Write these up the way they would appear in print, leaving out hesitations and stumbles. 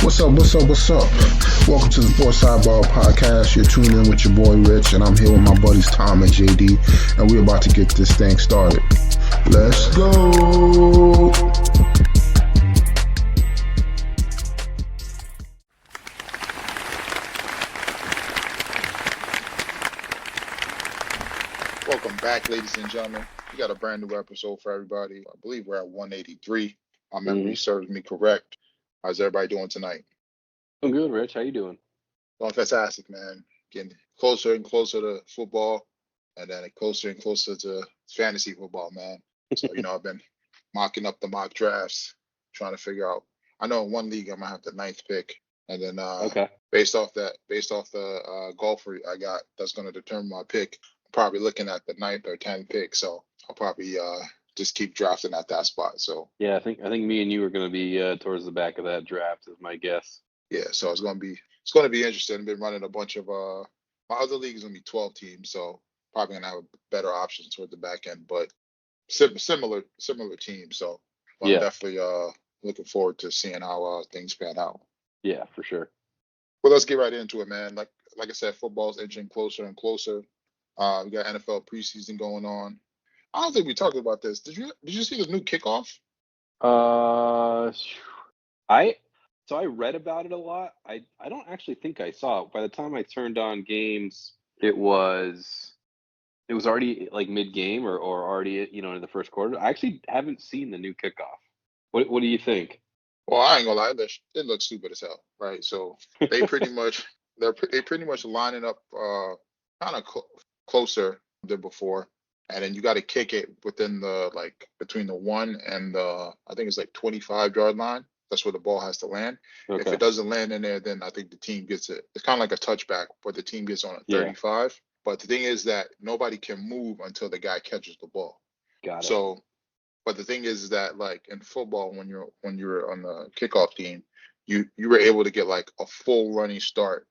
What's up? What's up? What's up? Welcome to the Sports Sidebar Podcast. You're tuned in with your boy Rich, and I'm here with my buddies Tom and JD, and we're about to get this thing started. Let's go. Welcome back, ladies and gentlemen. We got a brand new episode for everybody. I believe we're at 183. My memory serves me correct. How's everybody doing tonight? I'm good, Rich. How you doing? Doing fantastic, man. Getting closer and closer to football, and then closer and closer to fantasy football, man. So, I've been mocking up the mock drafts, trying to figure out. I know in one league I might have the 9th pick, and then Okay. based off the golfer I got, that's going to determine my pick. I'm probably looking at the 9th or 10th pick, so I'll probably just keep drafting at that spot. So Yeah, I think me and you are going to be towards the back of that draft, is my guess. yeah, so it's gonna be interesting. I've been running a bunch of my other league is gonna be 12 teams, so probably gonna have better options toward the back end, but similar teams. So I'm Yeah, definitely looking forward to seeing how things pan out. yeah, for sure. Well, let's get right into it, man. Like I said, football's inching closer and closer. We got NFL preseason going on. I don't think we talked about this. Did you see the new kickoff? Uh, I I read about it a lot. I don't actually think I saw it. By the time I turned on games, it was already like mid game or already in the first quarter. I actually haven't seen the new kickoff. What do you think? Well, I ain't gonna lie, it looks stupid as hell, right? So they pretty much they pretty much lining up kind of closer than before, and then you got to kick it within between the 1 and the I think it's like 25-yard line. That's where the ball has to land. If Okay. it doesn't land in there, then I think the team gets it. It's kind of like a touchback, but the team gets on a Yeah, 35. But the thing is that nobody can move until the guy catches the ball. got it. So. But the thing is that like in football, when you're on the kickoff team, you were able to get like a full running start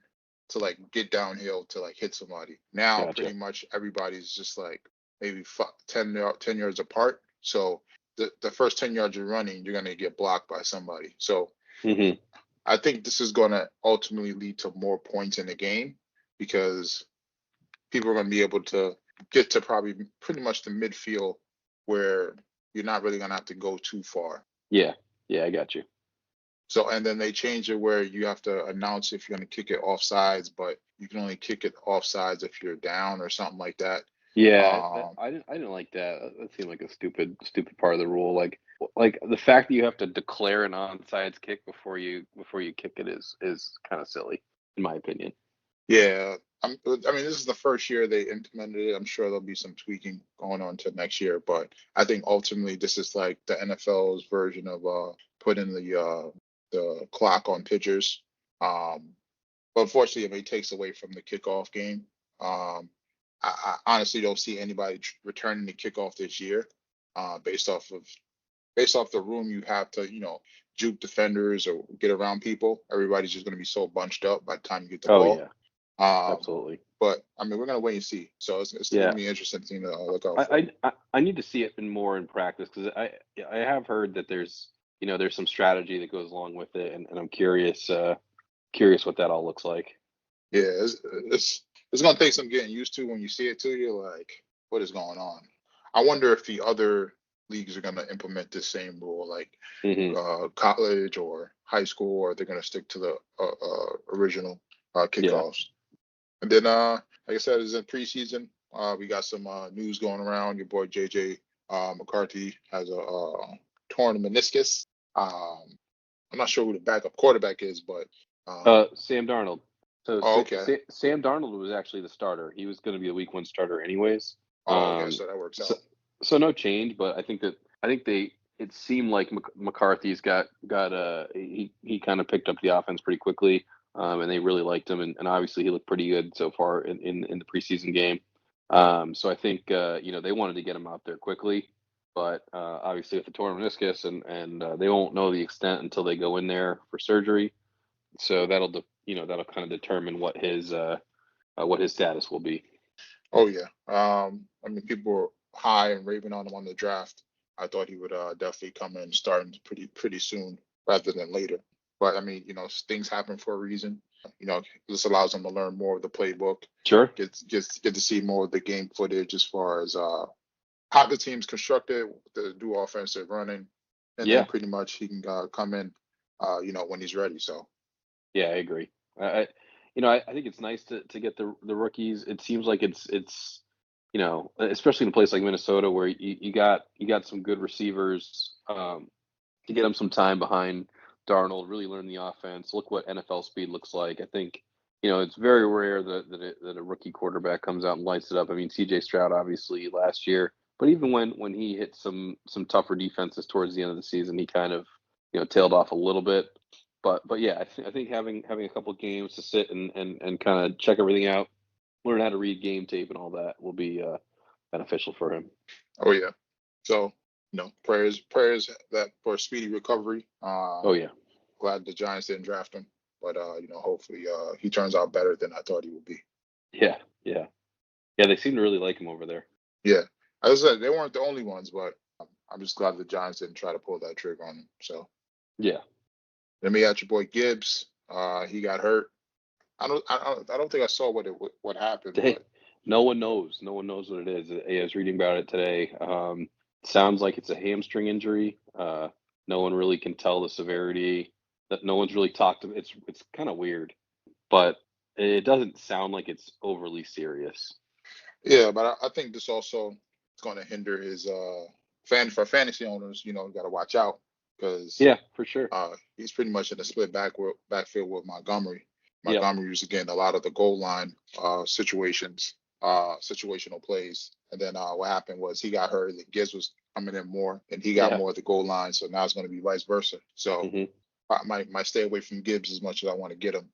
to like get downhill to like hit somebody. Now Gotcha. pretty much everybody's just like maybe 10 yards apart. So the first 10 yards you're running, you're gonna get blocked by somebody. So hmm I think this is gonna ultimately lead to more points in the game because people are gonna be able to get to probably pretty much the midfield where you're not really gonna have to go too far. Yeah, yeah, I got you. So and then they change it where you have to announce if you're gonna kick it off sides, but you can only kick it off sides if you're down or something like that. Yeah, Um, I didn't like that. That seemed like a stupid part of the rule. Like the fact that you have to declare an onside kick before you kick it is kind of silly, in my opinion. yeah, I mean this is the first year they implemented it. I'm sure there'll be some tweaking going on to next year, but I think ultimately this is like the NFL's version of putting the clock on pitchers. Um, but unfortunately, it takes away from the kickoff game. Um, I honestly don't see anybody returning the kickoff this year, based off the room you have to, juke defenders or get around people. Everybody's just going to be so bunched up by the time you get the Oh ball. yeah, Um, absolutely. but I mean, we're going to wait and see. So it's going to Yeah, be an interesting thing to look out for. I need to see it more in practice because I have heard that there's some strategy that goes along with it, and I'm curious what that all looks like. Yeah, it's going to take some getting used to when you see it too. You're like, what is going on? I wonder if the other leagues are going to implement this same rule, like hmm college or high school, or they're going to stick to the original Yeah, kickoffs. And then, like I said, it's in preseason. We got some news going around. Your boy JJ McCarthy has a torn meniscus. Um, I'm not sure who the backup quarterback is, but Sam Darnold. So oh, okay. Sam Darnold was actually the starter. He was going to be a week 1 starter anyways. Oh, okay. So that works So out. no change, but I think it seemed like McCarthy's got he kind of picked up the offense pretty quickly, and they really liked him, and obviously he looked pretty good so far in the preseason game. So I think they wanted to get him out there quickly, but obviously with the torn meniscus and they won't know the extent until they go in there for surgery. So that'll kind of determine what his status will be. Oh yeah. I mean, people were high and raving on him on the draft. I thought he would definitely come in starting pretty soon rather than later. But I mean, things happen for a reason. This allows him to learn more of the playbook. Sure. Get to see more of the game footage as far as how the team's constructed, the do offensive running, and Yeah. then pretty much he can come in, when he's ready. So Yeah, I agree. I think it's nice to get the rookies. It seems like it's especially in a place like Minnesota where you got some good receivers, to get them some time behind Darnold, really learn the offense. Look what NFL speed looks like. I think it's very rare that a rookie quarterback comes out and lights it up. I mean, C.J. Stroud obviously last year, but even when he hit some tougher defenses towards the end of the season, he kind of tailed off a little bit. But yeah, I think having a couple of games to sit and kind of check everything out, learn how to read game tape and all that will be beneficial for him. oh yeah. So prayers that for a speedy recovery. Oh yeah, Glad the Giants didn't draft him, but hopefully he turns out better than I thought he would be. yeah, yeah. They seem to really like him over there. Yeah, as I said, they weren't the only ones, but I'm just glad the Giants didn't try to pull that trigger on him. So Yeah. then we had your boy Gibbs. He got hurt. I don't think I saw what happened, but No one knows. No one knows what it is. I was reading about it today. Sounds like it's a hamstring injury. No one really can tell the severity. That no one's really talked to. It's kind of weird, but it doesn't sound like it's overly serious. yeah, but I think this also is going to hinder his for fantasy owners. You got to watch out because Yeah, for sure. he's pretty much in a split backfield with Montgomery. Yep. Montgomery was getting a lot of the goal line situations, situational plays, and then what happened was he got hurt. And Gibbs was coming in more, and he got Yeah. more at the goal line. So now it's going to be vice versa. So Mhm. I might stay away from Gibbs as much as I want to get him.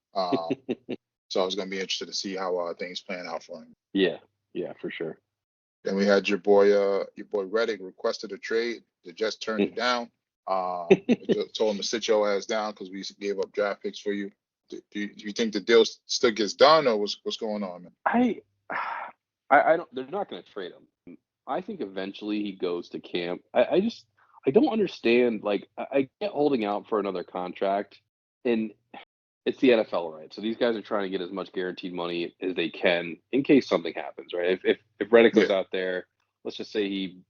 So I was going to be interested to see how things plan out for him. Yeah, for sure. Then we had your boy Reddick requested a trade. The Jets turned it down. Just told him to sit your ass down because we gave up draft picks for you. Do you think the deal still gets done, or what's going on, man? I don't. They're not going to trade him. I think eventually he goes to camp. I don't understand. Like I get holding out for another contract, and it's the NFL, right? So these guys are trying to get as much guaranteed money as they can in case something happens, right? If Reddick goes out there, let's just say he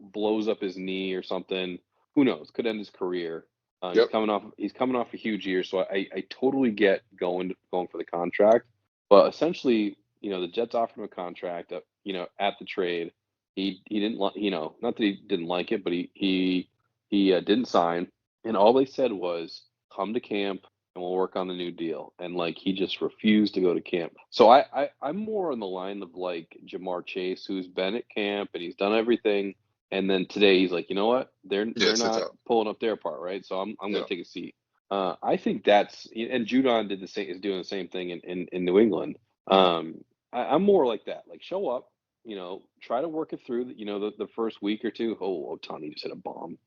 blows up his knee or something. Who knows? Could end his career. Yep. He's coming off a huge year, so I totally get going for the contract. But essentially, the Jets offered him a contract, at the trade. He didn't like, not that he didn't like it, but he didn't sign. And all they said was, come to camp and we'll work on the new deal. And like he just refused to go to camp. So I'm more on the line of like Jamar Chase, who's been at camp and he's done everything. And then today he's like, you know what? They're not pulling up their part, right? So I'm going to take a seat. I think that's, and Judon is doing the same thing in New England. I'm more like that. Like show up, try to work it through. The first week or two. Oh, Tony just hit a bomb.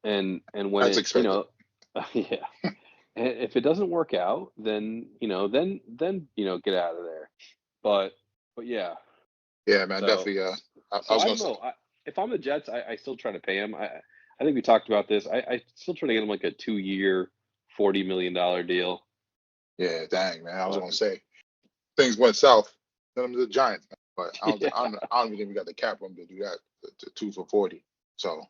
And when that's expected. Yeah. And if it doesn't work out, then get out of there. But yeah. Yeah, man, definitely. I was going to say. If I'm the Jets, I still try to pay him. I think we talked about this. I still try to get him like a 2-year, $40 million deal. Yeah, dang, man. I was going to say things went south. Send them to the Giants, but I don't even think we got the cap room to do that. To 2 for 40. So.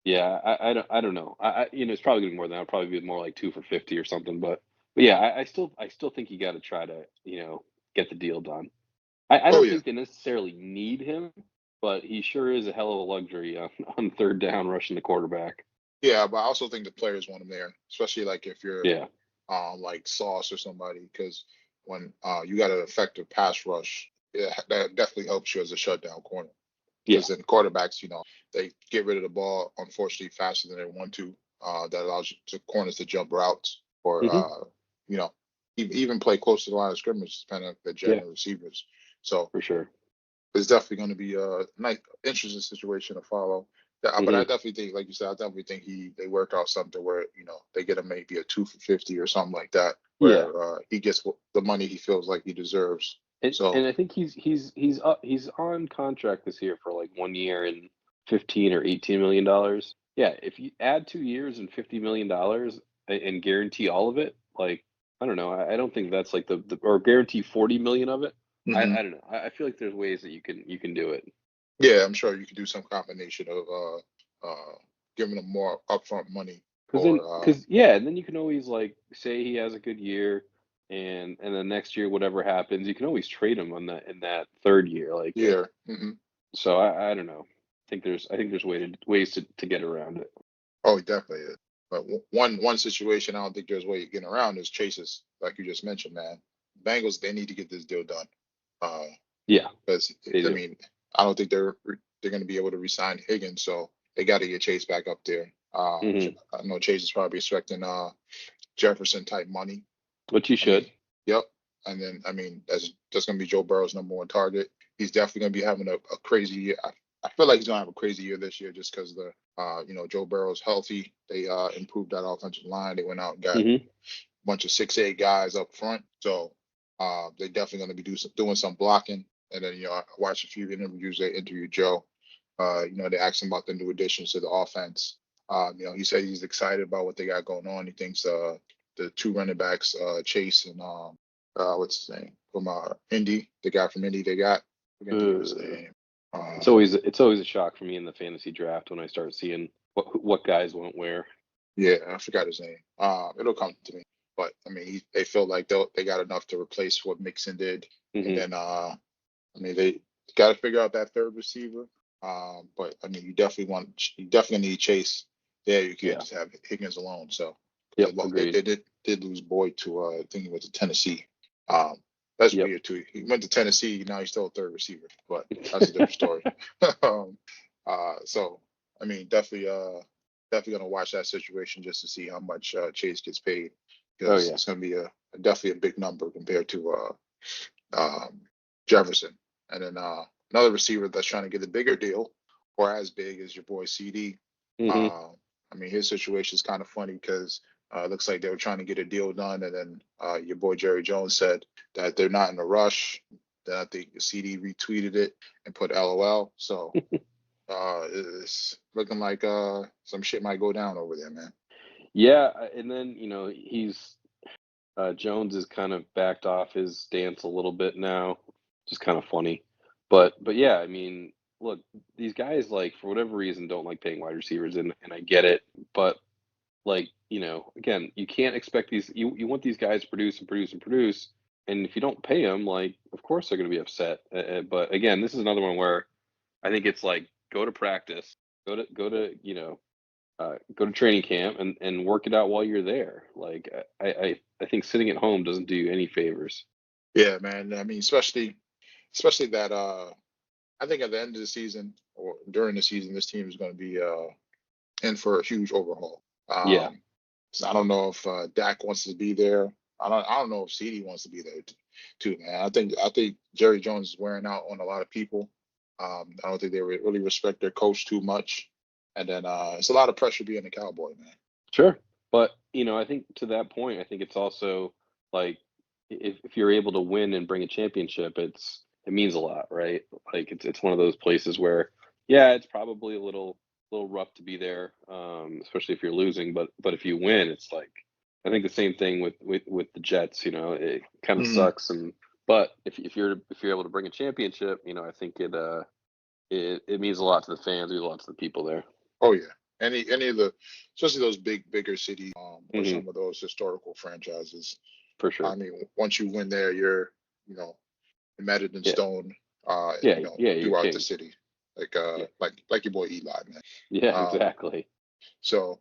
Yeah, I don't know. It's probably gonna be more than that. It'll probably be more like 2 for 50 or something. But yeah, I still think you got to try to get the deal done. I don't think they necessarily need him, but he sure is a hell of a luxury on third down rushing the quarterback. Yeah, but I also think the players want him there, especially like if you're like Sauce or somebody, because when you got an effective pass rush, that definitely helps you as a shutdown corner. Because then quarterbacks, they get rid of the ball, unfortunately, faster than they want to. That allows corners to jump routes or, even play close to the line of scrimmage, depending on the general receivers. So for sure, it's definitely going to be a nice, interesting situation to follow. But I definitely think, like you said, they worked out something where they get him maybe a 2 for 50 or something like that, where he gets the money he feels like he deserves. And I think he's on contract this year for like 1 year and $15 or $18 million. Yeah, if you add 2 years and $50 million, and guarantee all of it, like I don't know. I don't think that's like the or guarantee 40 million of it. Hmm. I don't know. I feel like there's ways that you can do it. Yeah, I'm sure you could do some combination of giving them more upfront money or Because yeah, and then you can always like say he has a good year, and then next year whatever happens, you can always trade him on that in that third year. Like yeah. Hmm. so, I don't know. I think there's ways to get around it. Oh, definitely is. But one situation I don't think there's a way of getting around is Chase's, like you just mentioned, man. Bengals, they need to get this deal done. Uh, Yeah, because they I do. mean, I don't think they're going to be able to re-sign Higgins, so they got to get Chase back up there. Hmm. I know Chase is probably expecting Jefferson type money. Which you I mean, should. yep. And then I mean, that's going to be Joe Burrow's number one target. He's definitely going to be having a crazy year. I feel like he's going to have a crazy year this year just because the Joe Burrow's healthy. They improved that offensive line. They went out and got a Hmm. bunch of 6'8" guys up front. So they definitely going to be doing some blocking. And then I watched a few interviews. They interviewed Joe. They asked him about the new additions to the offense. He said he's excited about what they got going on. He thinks the two running backs, Chase and what's his name from Indy, the guy from Indy they got. We're gonna think of his Uh, name. Uh, it's always a shock for me in the fantasy draft when I start seeing what guys won't wear. yeah, I forgot his name. It'll come to me. But I mean, they feel like they got enough to replace what Mixon did, and Hmm. then I mean they got to figure out that third receiver. But I mean, you definitely need Chase there. You can't Yeah. just have Higgins alone. So Yep. they Agreed. did lose Boyd to I think he went to Tennessee. Um, that's Yep. weird too. He went to Tennessee. Now he's still a third receiver, but that's a different story. um, so I mean, definitely gonna watch that situation just to see how much Chase gets paid Oh because yeah. it's gonna be definitely a big number compared to Jefferson. And then another receiver that's trying to get a bigger deal, or as big as your boy CD. Hmm. Uh, I mean, his situation is kind of funny because it looks like they were trying to get a deal done, and then your boy Jerry Jones said that they're not in a rush. Then I think CD retweeted it and put LOL. So it's looking like some shit might go down over there, man. Yeah, and then he's Jones has kind of backed off his stance a little bit now, just kind of funny. But yeah, I mean, look, these guys like for whatever reason don't like paying wide receivers, and I get it, but like again, you can't expect you want these guys to produce and produce and produce, and if you don't pay them, like of course they're going to be upset. But again, this is another one where I think it's like go to practice, go to training camp and work it out while you're there. Like I think sitting at home doesn't do you any favors. Yeah, man. I mean, especially that I think at the end of the season or during the season, this team is going to be in for a huge overhaul. Yeah, 'Cause I don't know if Dak wants to be there. I don't know if CD wants to be there too, man. I think Jerry Jones is wearing out on a lot of people. I don't think they really respect their coach too much, and then it's a lot of pressure being a Cowboy, man. sure. But I think to that point, I think it's also like if you're able to win and bring a championship, it means a lot, right? Like it's one of those places where yeah, it's probably a little rough to be there, especially if you're losing. But if you win, it's like I think the same thing with the Jets. It kind of Hmm. sucks, but if you're able to bring a championship, I think it means a lot to the fans, it means a lot to the people there. Oh yeah, any of the especially those bigger cities or Hmm. some of those historical franchises. For I sure. mean, once you win there, you're you know embedded in Yeah. stone, Yeah. Yeah. You're throughout the king. city, Yeah. like your boy Eli, man. Yeah. Um, Exactly. so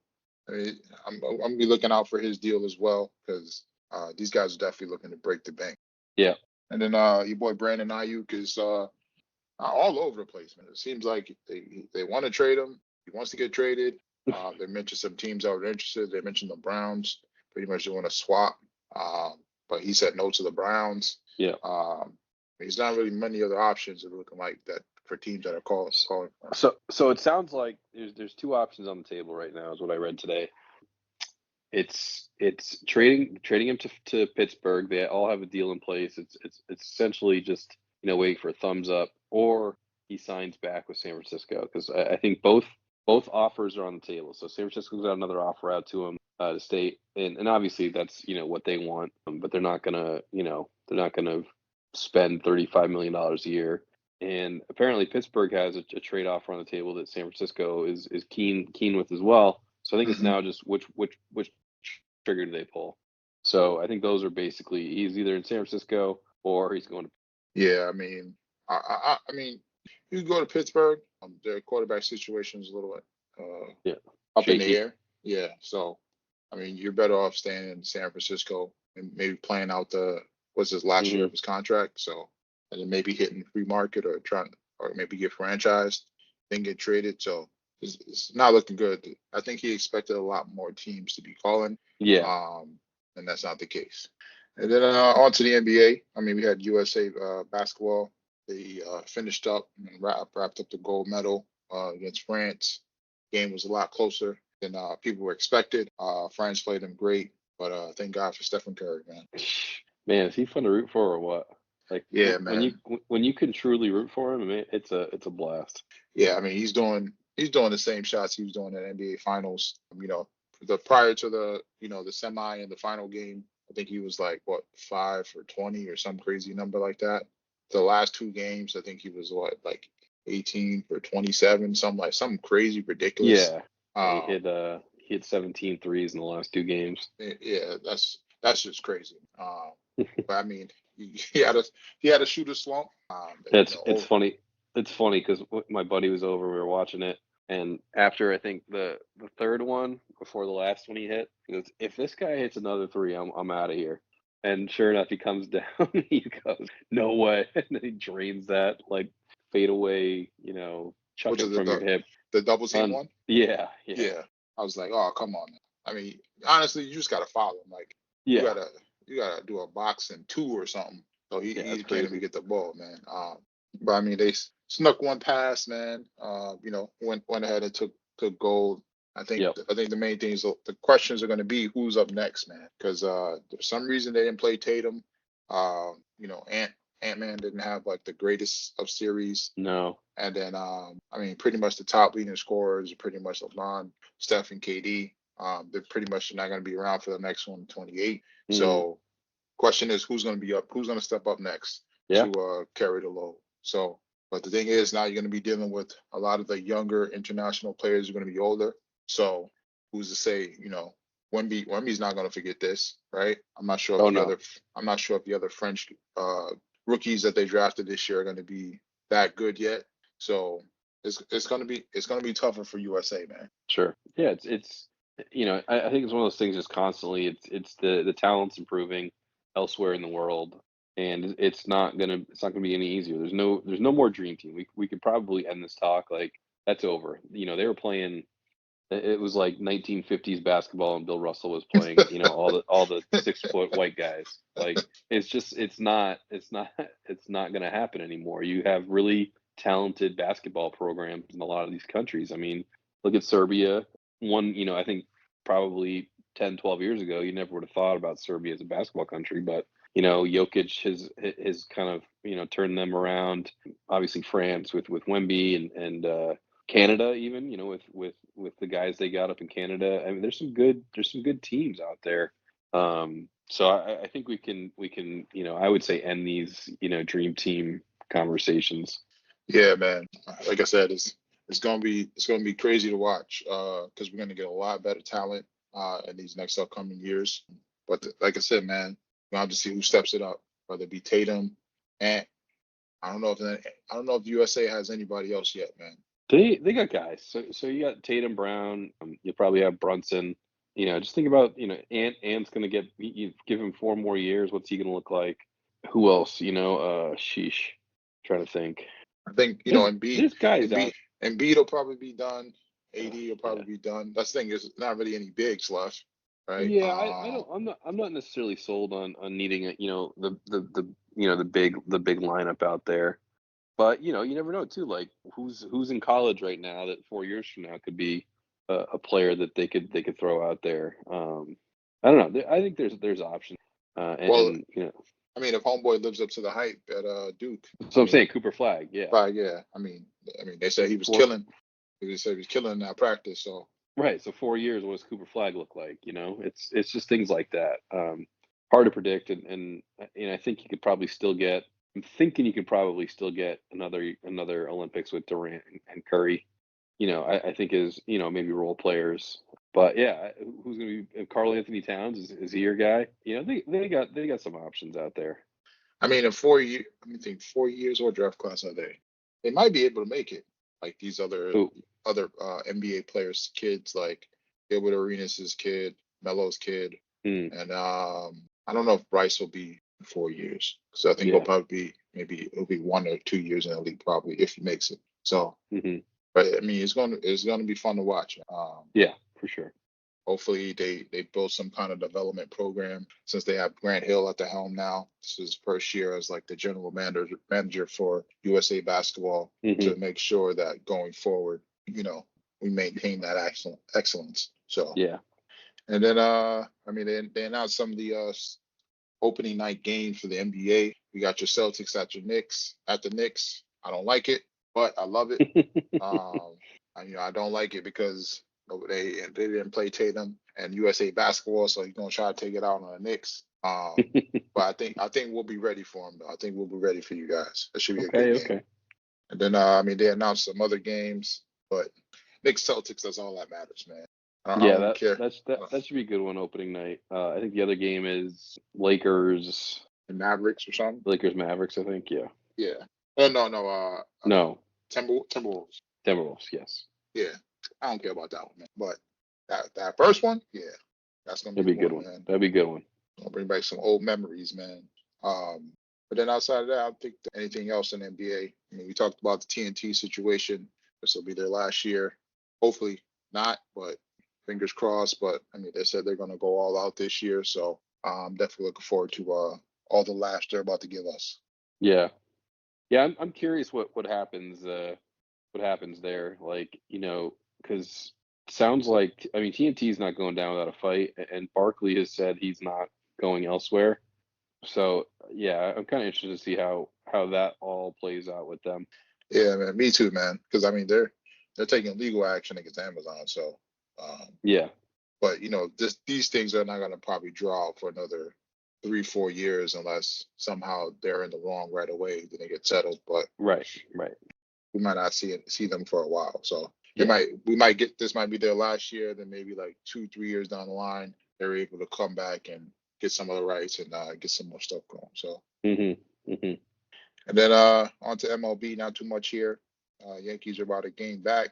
I mean, I'm gonna be looking out for his deal as well because these guys are definitely looking to break the bank. Yeah. And then your boy Brandon Ayuk is all over the place, man. It seems like they want to trade him. He wants to get traded. They mentioned some teams that were interested. They mentioned the Browns. Pretty much they want to swap. But he said no to the Browns. Yeah. There's not really many other options. It looking like that for teams that are calling for him. So it sounds like there's two options on the table right now, is what I read today. It's trading him to Pittsburgh. They all have a deal in place. It's essentially just waiting for a thumbs up, or he signs back with San Francisco because I think both offers are on the table. So San Francisco's got another offer out to him to stay, and obviously that's what they want, but they're not gonna spend $35 million a year. And apparently Pittsburgh has a trade offer on the table that San Francisco is keen with as well. So I think it's Hmm. now just which trigger do they pull. So I think those are basically he's either in San Francisco or he's going to. Yeah, I mean, I mean, you go to Pittsburgh, their quarterback situation is a little Yeah, up in the shaky. air. Yeah, so I mean, you're better off staying in San Francisco and maybe playing out what's his last year Hmm. of his contract. So, and then maybe hitting the free market or trying, or maybe get franchised, then get traded. So it's not looking good. I think he expected a lot more teams to be calling, Yeah. um, and that's not the case. And then on to the NBA. I mean, we had USA basketball. They finished up and wrapped up the gold medal against France. Game was a lot closer than people were expected. France played them great, but thank God for Stephen Curry, man. Man, is he fun to root for or what? Like Yeah, when you man. when you can truly root for him, I mean, it's a blast. Yeah, I mean he's doing the same shots he was doing in NBA Finals. The prior to the semi and the final game, I think he was like what 5 for 20 or some crazy number like that. The last two games, I think he was what like 18 for 27, something crazy ridiculous. Yeah. Yeah, Um, he hit 17 threes in the last two games. yeah, that's just crazy. But I mean, he had a shooter slump. It's funny. It's funny because my buddy was over. We were watching it, and after I think the third one before the last one he hit, he goes, "If this guy hits another three, I'm out of here." And sure enough, he comes down. He goes, "No way!" And then he drains that like fade away, chuck which it is from your hip. the double team one. Yeah, yeah, Yeah, I was like, oh come on. I mean, honestly, you just gotta follow him. Like you yeah, gotta you gotta do a boxing two or something. So yeah. he That's can't even crazy. get the ball, man. But I mean, they snuck one pass, man. Went ahead and took gold. Yep. I think the main thing is the questions are going to be who's up next, man. Because for some reason they didn't play Tatum. Ant-Man didn't have like the greatest of series. No. And then, I mean, pretty much the top leading scorers are pretty much LeBron, Steph, and KD. They're pretty much not going to be around for the next one, 28. Hmm. So, question is, who's going to be up? Who's going to step up next Yeah. to carry the load? So, but the thing is, now you're going to be dealing with a lot of the younger international players are going to be older. So, who's to say, Wemby's not going to forget this, right? Oh no. I'm not sure if the other French rookies that they drafted this year are going to be that good yet. So it's gonna be tougher for USA, man. Sure. Yeah. I think it's one of those things. Just constantly, it's the talent's improving elsewhere in the world, and it's not gonna be any easier. There's no more dream team. We could probably end this talk like that's over. They were playing. It was like 1950s basketball, and Bill Russell was playing. All the 6 foot white guys. Like it's not gonna happen anymore. You have really talented basketball programs in a lot of these countries. I mean, look at Serbia. I think probably 10, 12 years ago, you never would have thought about Serbia as a basketball country, but Jokic has kind of turned them around. Obviously, France with Wemby and Canada, even with the guys they got up in Canada. I mean, there's some good teams out there. So I think we can I would say end these dream team conversations. Yeah, man. Like I said, it's gonna be crazy to watch because we're gonna get a lot better talent in these next upcoming years. But like I said, man, we'll have to see who steps it up, whether it be Tatum, and I don't know if USA has anybody else yet, man. They got guys. So you got Tatum Brown. You probably have Brunson. Just think about Ant's gonna you give him 4 more years. What's he gonna look like? Who else? Sheesh. Trying to think. I think There's Embiid, there's guys Embiid, out. Embiid will probably be done. AD will Yeah. probably be done. That's the thing is not really any bigs left, right? Yeah, I don't I'm not necessarily sold on needing the big lineup out there. But you never know too. Like who's in college right now that 4 years from now could be a player that they could throw out there. I don't know. I think there's options. Well, And I mean, if Homeboy lives up to the hype at Duke, so I I'm mean, saying Cooper Flag. Yeah, but yeah, I mean, they said he was four killing. He said he's killing that practice. So Right. So 4 years, what does Cooper Flag look like? It's just things like that. Hard to predict, and I think you could probably still get. I'm thinking you could probably still get another Olympics with Durant and Curry. I think is maybe role players. But yeah, who's going to be Karl Anthony Towns? Is he your guy? They got some options out there. I mean, in 4 years, I mean, think 4 years. What draft class are they? They might be able to make it. Like these Who? other NBA players, kids like Gilbert Arenas' kid, Melo's kid, Hmm. and I don't know if Bryce will be in 4 years. So I think Yeah. he'll probably be maybe it'll be 1 or 2 years in the league probably if he makes it. So, Hmm. but I mean, it's gonna be fun to watch. Yeah, for sure. Hopefully they build some kind of development program since they have Grant Hill at the helm now. This is his first year as like the general manager for USA basketball Hmm. to make sure that going forward, we maintain that excellence. So Yeah. and then I mean they announced some of the opening night games for the NBA. You got your Celtics at the Knicks. I don't like it, but I love it. I don't like it because they didn't play Tatum and USA basketball, so he's gonna try to take it out on the Knicks. But I think we'll be ready for him though. I think we'll be ready for you guys. It should be a good game. Okay. And then I mean they announced some other games, but Knicks Celtics, that's all that matters, man. I Yeah, don't even care. that should be a good one opening night. I think the other game is Lakers The Mavericks or something. Mavericks. I think. Yeah. Yeah. Oh no. No, Timberwolves. Timberwolves. Yes, Yeah. I don't care about that one, man. But that first one, yeah, that's gonna be that'd be the a good one, one. man. That'd be a good one. Gonna bring back some old memories, man. But then outside of that, I don't think anything else in NBA. I mean, we talked about the TNT situation. This will be their last year. Hopefully not, but fingers crossed. But I mean, they said they're gonna go all out this year, so I'm definitely looking forward to all the laughs they're about to give us. Yeah, yeah. I'm curious what happens. What happens there? Like because sounds like TNT is not going down without a fight, and Barkley has said he's not going elsewhere. So yeah, I'm kind of interested to see how that all plays out with them. Yeah, man. Me too, man. Because I mean, they're taking legal action against Amazon. So, Yeah, but these things are not gonna probably draw out for another 3-4 years unless somehow they're in the wrong right away. Then they get settled. But right. we might not see them for a while. So Yeah, we might get this might be their last year. Then maybe like 2-3 years down the line, they're able to come back and get some of the rights and get some more stuff going. So and then on to MLB. Not too much here. Yankees are about to gain back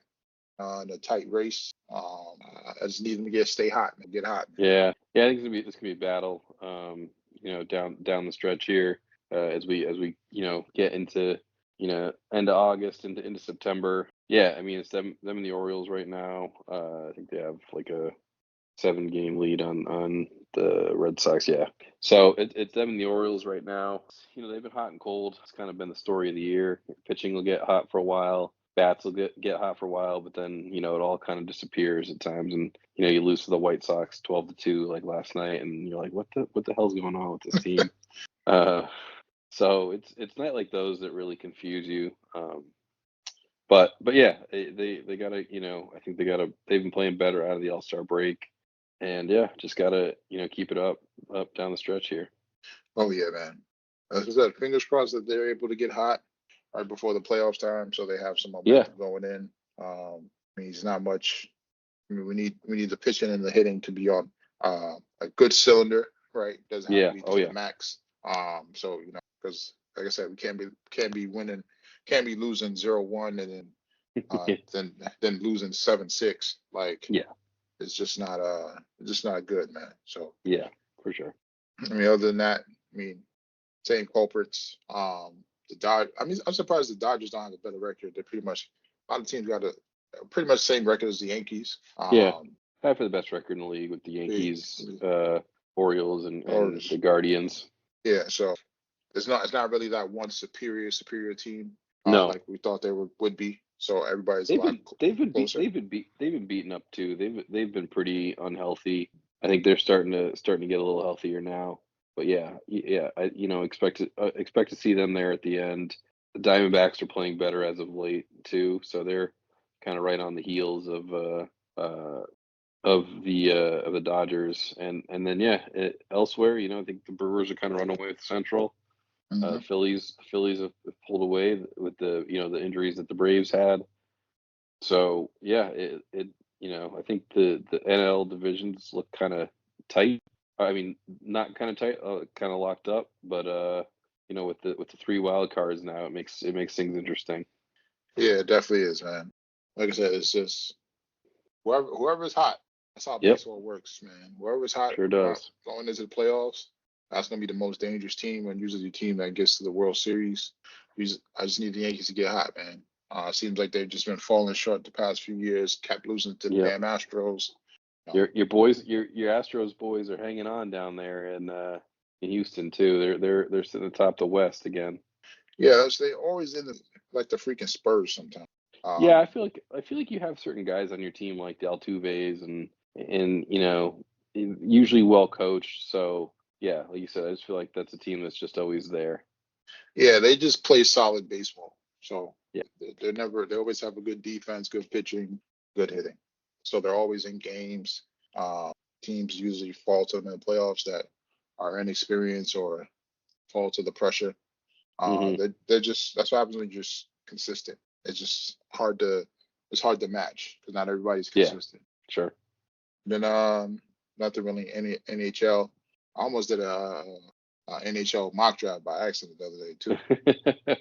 in a tight race. I just need them to stay hot and get hot. yeah. I think it's gonna be a battle. Down the stretch here, as we get into end of August into September. Yeah, I mean it's them and the Orioles right now. I think they have like a 7-game lead on the Red Sox. Yeah, so it's them and the Orioles right now. They've been hot and cold. It's kind of been the story of the year. Pitching will get hot for a while. Bats will get hot for a while, but then it all kind of disappears at times, and you lose to the White Sox 12-2 like last night, and you're like, what the hell's going on with this team? So it's not like those that really confuse you. But yeah, they gotta I think they've been playing better out of the All-Star break, and yeah, just gotta keep it up down the stretch here. Oh yeah, man. As I said, fingers crossed that they're able to get hot right before the playoffs time, so they have some Yeah, momentum going in. I mean, it's not much. I mean, we need the pitching and the hitting to be on a good cylinder, right? Doesn't have yeah, to be oh to the yeah, max. So because like I said, we can't be winning, can't be losing 0-1 and then losing 7-6. Like yeah, it's just not good, man. So yeah, for sure. I mean, other than that, I mean, same culprits. The Dodge. I mean, I'm surprised the Dodgers don't have a better record. They're pretty much a lot of teams got a pretty much same record as the Yankees. Yeah, tied for the best record in the league with the The, Yankees, Orioles, and or the Guardians. yeah, so it's not really that one superior team No, like we thought they would be. So everybody's a they've lot been they've been beat closer. they've been beaten up too. They've been pretty unhealthy. I think they're starting to get a little healthier now. But yeah, I expect to see them there at the end. The Diamondbacks are playing better as of late too, so they're kind of right on the heels of the Dodgers, and then elsewhere, I think the Brewers are kind of running away with Central. Hmm. Phillies have pulled away with the injuries that the Braves had. So yeah, I think the NL divisions look kind of tight. I mean, not kind of tight, kind of locked up, but with the three wild cards now, it makes things interesting. Yeah, it definitely is, man. Like I said, it's just whoever's hot. That's how Yep, baseball works, man. Whoever's hot sure does. going into the playoffs, that's gonna be the most dangerous team, and usually the team that gets to the World Series. I just need the Yankees to get hot, man. Seems like they've just been falling short the past few years. Kept losing to the Yep. damn Astros. Your boys, your Astros boys are hanging on down there in Houston too. They're sitting atop the West again. Yeah, they always in the like the freaking Spurs sometimes. Yeah, Um, I feel like you have certain guys on your team like the Altuves and usually well coached. So yeah, like you said, I just feel like that's a team that's just always there. yeah, they just play solid baseball. So Yeah, they always have a good defense, good pitching, good hitting. So they're always in games. Uh, Teams usually fall to them in the playoffs that are inexperienced or fall to the pressure. hmm They're just that's what happens when you're just consistent. It's just hard to match because not everybody's yeah, consistent. sure. Then nothing really any NHL. I almost did a NHL mock draft by accident the other day too.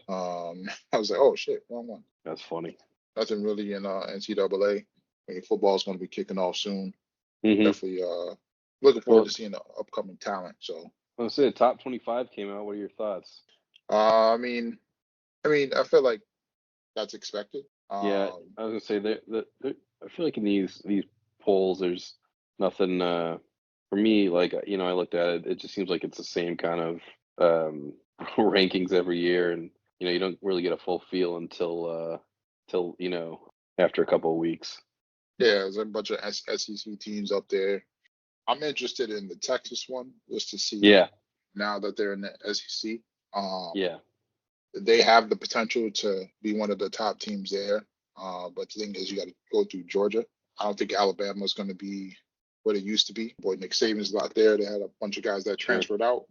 I was like, oh shit, wrong one. That's funny. Nothing really in NCAA. I mean, football's going to be kicking off soon. hmm Definitely looking forward Well, to seeing the upcoming talent. So I was say the top 25 came out. What are your thoughts? uh, I mean, I feel like that's expected. Yeah, I was gonna say I feel like in these polls, there's nothing for me. Like I looked at it. It just seems like it's the same kind of rankings every year, and you don't really get a full feel until after a couple of weeks. Yeah, there's a bunch of SEC teams up there. I'm interested in the Texas one just to see Yeah, now that they're in the SEC. Um, yeah, they have the potential to be one of the top teams there. But the thing is, you got to go through Georgia. I don't think Alabama's going to be what it used to be. Boy, Nick Saban's not there. They had a bunch of guys that sure. transferred out.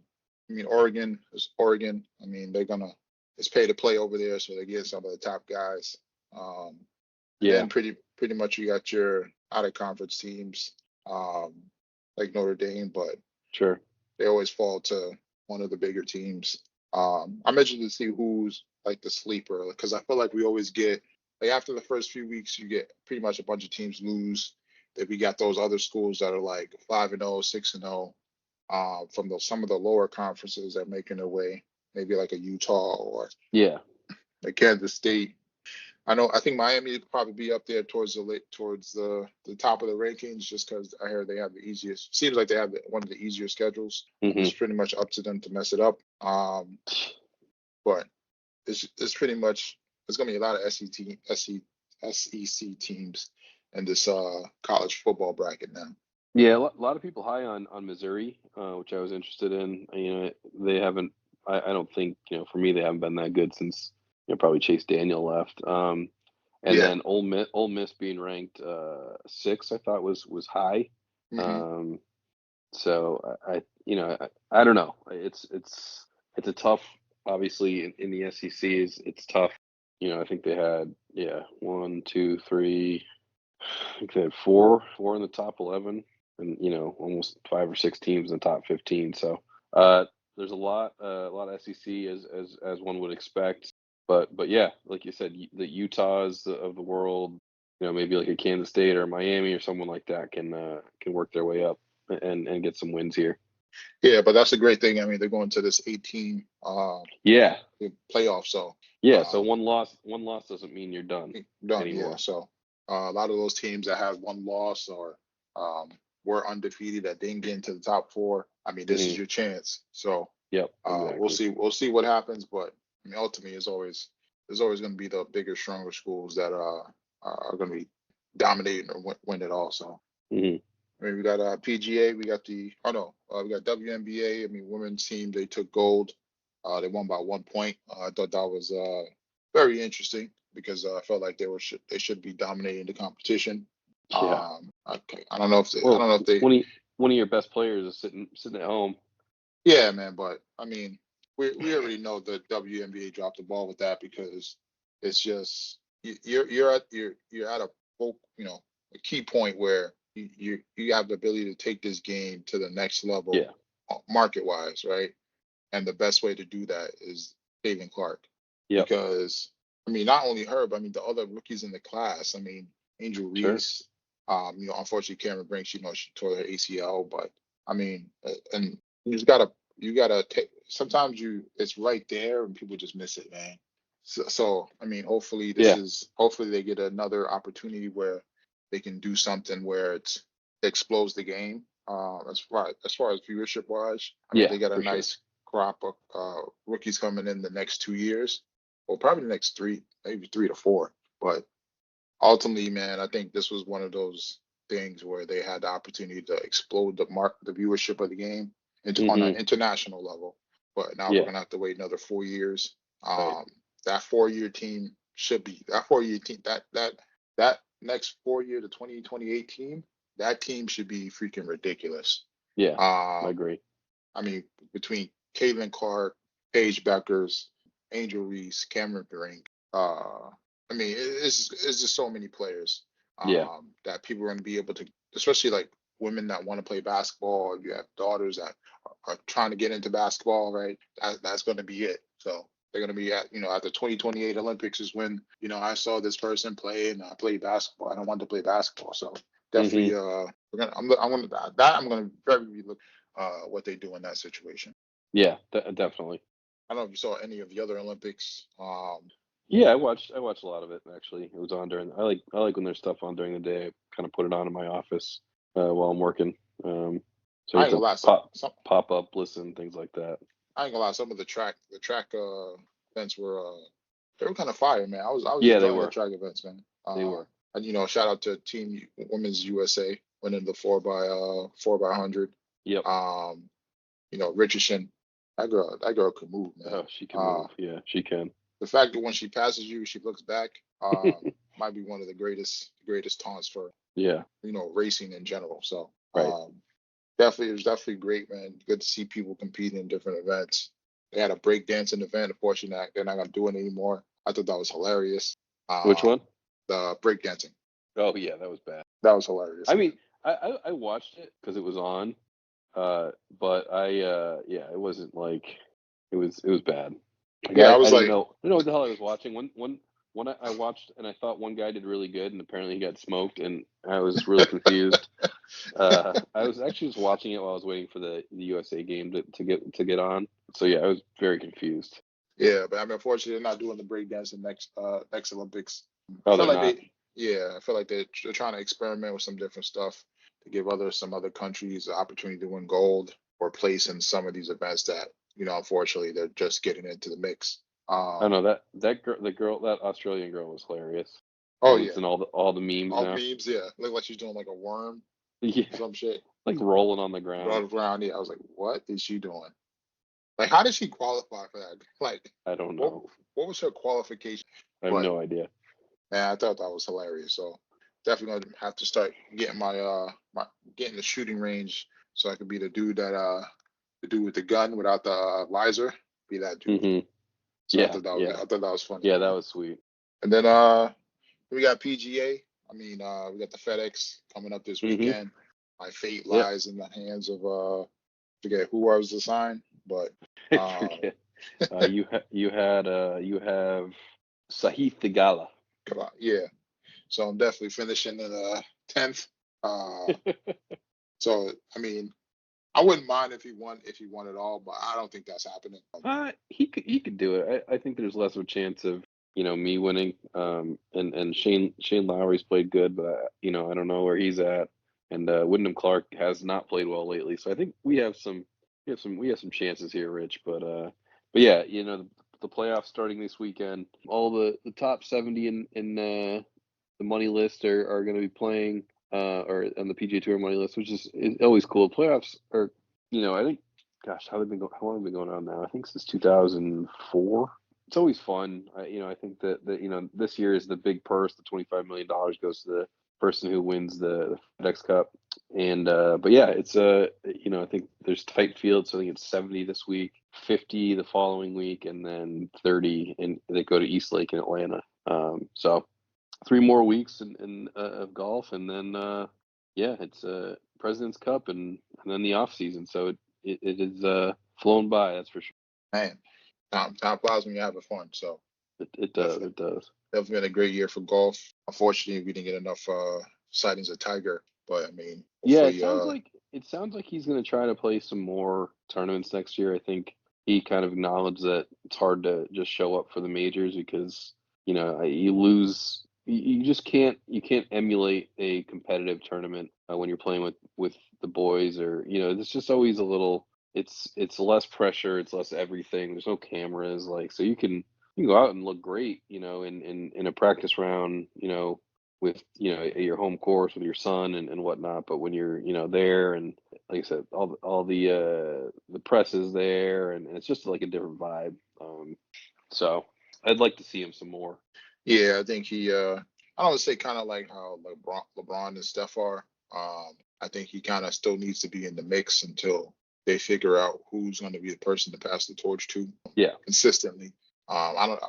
I mean, Oregon is Oregon. I mean, it's pay to play over there, so they get some of the top guys. Um, and Yeah, then pretty much you got your out of conference teams, um, like Notre Dame, but sure. they always fall to one of the bigger teams. I'm interested to see who's like the sleeper because I feel like we always get like after the first few weeks, you get pretty much a bunch of teams lose. Then we got those other schools that are like 5-0, 6-0, from some of the lower conferences that are making their way, maybe like a Utah or Yeah, like Kansas State. I think Miami would probably be up there towards the top of the rankings just because I heard they have the easiest. Seems like they have one of the easier schedules, and hmm it's pretty much up to them to mess it up. But it's pretty much it's gonna be a lot of SEC teams in this college football bracket now. Yeah. A lot of people high on Missouri, which I was interested in. They haven't. I don't think for me they haven't been that good since probably Chase Daniel left. And Yeah. then Ole Miss being ranked six, I thought was high. Hmm. Um, so I don't know. It's a tough. Obviously, in the SEC it's tough. I think they had one, two, three. I think they had four in the top 11, and almost 5 or 6 teams in the top 15. So there's a lot of SEC as one would expect. But yeah, like you said, the Utahs of the world, maybe like a Kansas State or Miami or someone like that can work their way up and get some wins here. Yeah, but that's a great thing. I mean, they're going to this 18 Yeah, playoff, so yeah. So um, one loss doesn't mean you're done done. Yeah, anymore. so a lot of those teams that have one loss or um, were undefeated that didn't get into the top four. I mean, this is hmm your chance. So Yep, we'll exactly. see. We'll see what happens, but I mean, ultimately, there's always going to be the bigger, stronger schools that are going to be dominating or win it all. So hmm I mean, we got PGA, we got WNBA. I mean, women's team they took gold. They won by 1 point. I thought that was very interesting. because I felt like they should be dominating the competition. Yeah. I don't know if Well, they. one of your best players is sitting at home. Yeah, man, but I mean, we already know the WNBA dropped the ball with that because it's just you're at a a key point where you have the ability to take this game to the next level Yeah. market wise, right? And the best way to do that is Caitlin Clark Yep. because I mean not only her, but I mean the other rookies in the class. I mean Angel Sure. Reese, unfortunately Cameron Brink, she tore her ACL, but I mean, and you gotta take. Sometimes it's right there and people just miss it, man. So I mean, Yeah. hopefully they get another opportunity where they can do something where it explodes the game. As far as viewership wise, I mean Yeah. they got a For sure. nice crop of rookies coming in the next 2 years, or probably the next three, maybe 3 to 4. But ultimately, man, I think this was one of those things where they had the opportunity to explode the viewership of the game on an Mm-hmm. international level. But now we're Yeah. gonna have to wait another 4 years. Right. That 4 year team should be that 4 year team that next 4 year the 2028 team, that team should be freaking ridiculous. Yeah. I Um, agree. I mean, between Caitlin Clark, Paige Beckers, Angel Reese, Cameron Brink, I mean, it's just so many players Yeah. that people are going to be able to, especially like women that want to play basketball. You have daughters that are trying to get into basketball, right? That's going to be it. So they're going to be at the 2028 Olympics is when I saw this person play and I played basketball. I don't want to play basketball, so Mm-hmm. definitely I'm gonna very look what they do in that situation. Yeah. Definitely. I don't know if you saw any of the other Olympics. Yeah, I watched a lot of it actually. It was on during. I like when there's stuff on during the day. I kind of put it on in my office while I'm working. So I you ain't have gonna to lie, pop up, listen, things like that. I ain't gonna lie. Some of the track events were they were kind of fire, man. I was Yeah, they enjoying the were. track events, man. They were. And shout out to Team Women's USA winning the 4x100. Yep. Um, Richardson, that girl could move, man. Oh, she can move. Yeah, she can. The fact that when she passes you, she looks back, might be one of the greatest taunts for Yeah. racing in general. So Right. it was definitely great, man. Good to see people compete in different events. They had a breakdancing event. Unfortunately, they're not gonna do it anymore. I thought that was hilarious. Which one? The breakdancing. Oh yeah, that was bad. That was hilarious, I man. mean, I watched it because it was on, but yeah, it wasn't like it was bad. Like Yeah, I I was didn't like, know what the hell I was watching. One I watched and I thought one guy did really good and apparently he got smoked and I was really confused. I was actually just watching it while I was waiting for the USA game to get on. So yeah, I was very confused. yeah, but I mean, unfortunately, they're not doing the breakdancing next Olympics. I Oh, feel they're like not. I feel like they're trying to experiment with some different stuff to give some other countries the opportunity to win gold or place in some of these events that unfortunately they're just getting into the mix. I Um, know that Australian girl was hilarious. oh And it's yeah, in all the memes all now. memes, yeah, look like she's doing like a worm Yeah, or some shit like rolling on the ground. right around. Yeah, I was like, what is she doing? Like, how did she qualify for that? Like, I don't what know. what was her qualification? I have But no idea. man, I thought that was hilarious. So definitely gonna have to start getting my getting the shooting range so I could be the dude with the gun without the visor. Be that dude. Hmm. So Yeah, I yeah, thought that was funny, yeah. That man. was sweet. And then we got PGA. I mean, we got the FedEx coming up this Hmm. weekend. My fate Yep. lies in the hands of forget who I was assigned, but I um forget. You have Sahith Theegala. come on, yeah. So I'm definitely finishing in 10th. Uh, so I mean, I wouldn't mind if he won it all, but I don't think that's happening. He could do it. I think there's less of a chance of me winning. And Shane Lowry's played good, but I don't know where he's at. And Wyndham Clark has not played well lately, so I think we have some chances here, Rich. But yeah, the playoffs starting this weekend. All the top 70 in the money list are going to be playing or on the PGA Tour money list, which is always cool. Playoffs are, I think, gosh, how long have they been going on now? I think since 2004. it's always fun. I think that this year is the big purse. The $25 million goes to the person who wins the FedEx Cup. And but yeah, it's I think there's tight fields. So I think it's 70 this week, 50 the following week, and then 30, and they go to East Lake in Atlanta. So 3 more weeks of golf, and then it's President's Cup, and then the off season. So it is flown by, that's for sure. Man, time flies when you're having fun. So It does. It does. Definitely been a great year for golf. Unfortunately, we didn't get enough sightings of Tiger, but I mean, Yeah, it sounds like he's going to try to play some more tournaments next year. I think he kind of acknowledged that it's hard to just show up for the majors because you lose. You just can't emulate a competitive tournament when you're playing with the boys, or it's just always a little. It's less pressure, it's less everything. There's no cameras, so you can go out and look great, in a practice round, with at your home course with your son and whatnot. But when you're there, and like I said, all the press is there, and it's just like a different vibe. So I'd like to see him some more. Yeah, I think he I don't want to say kind of like how LeBron and Steph are. I think he kind of still needs to be in the mix until they figure out who's going to be the person to pass the torch to. Yeah, consistently. I don't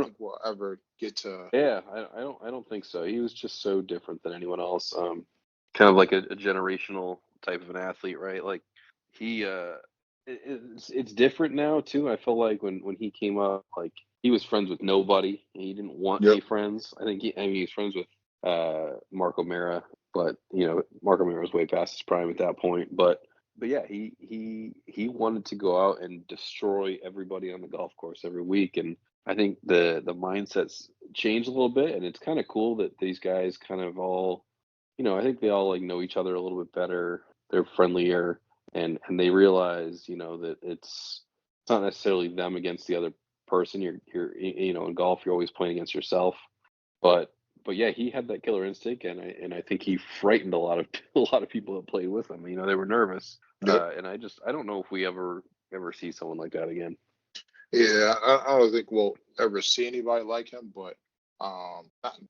think we'll ever get to. Yeah, I don't think so. He was just so different than anyone else. Kind of like a generational type of an athlete, right? Like he it's different now too. I feel like when he came up, like he was friends with nobody, and he didn't want any friends. I think he was friends with Mark O'Mara, but Mark O'Mara was way past his prime at that point. But yeah, he wanted to go out and destroy everybody on the golf course every week, and I think the mindset's changed a little bit, and it's kind of cool that these guys kind of all, I think they all know each other a little bit better. They're friendlier, and they realize, that it's not necessarily them against the other person. You're in golf, you're always playing against yourself, but yeah, he had that killer instinct, and I think he frightened a lot of people that played with him. They were nervous, and I don't know if we ever see someone like that again. Yeah, I don't think we'll ever see anybody like him, but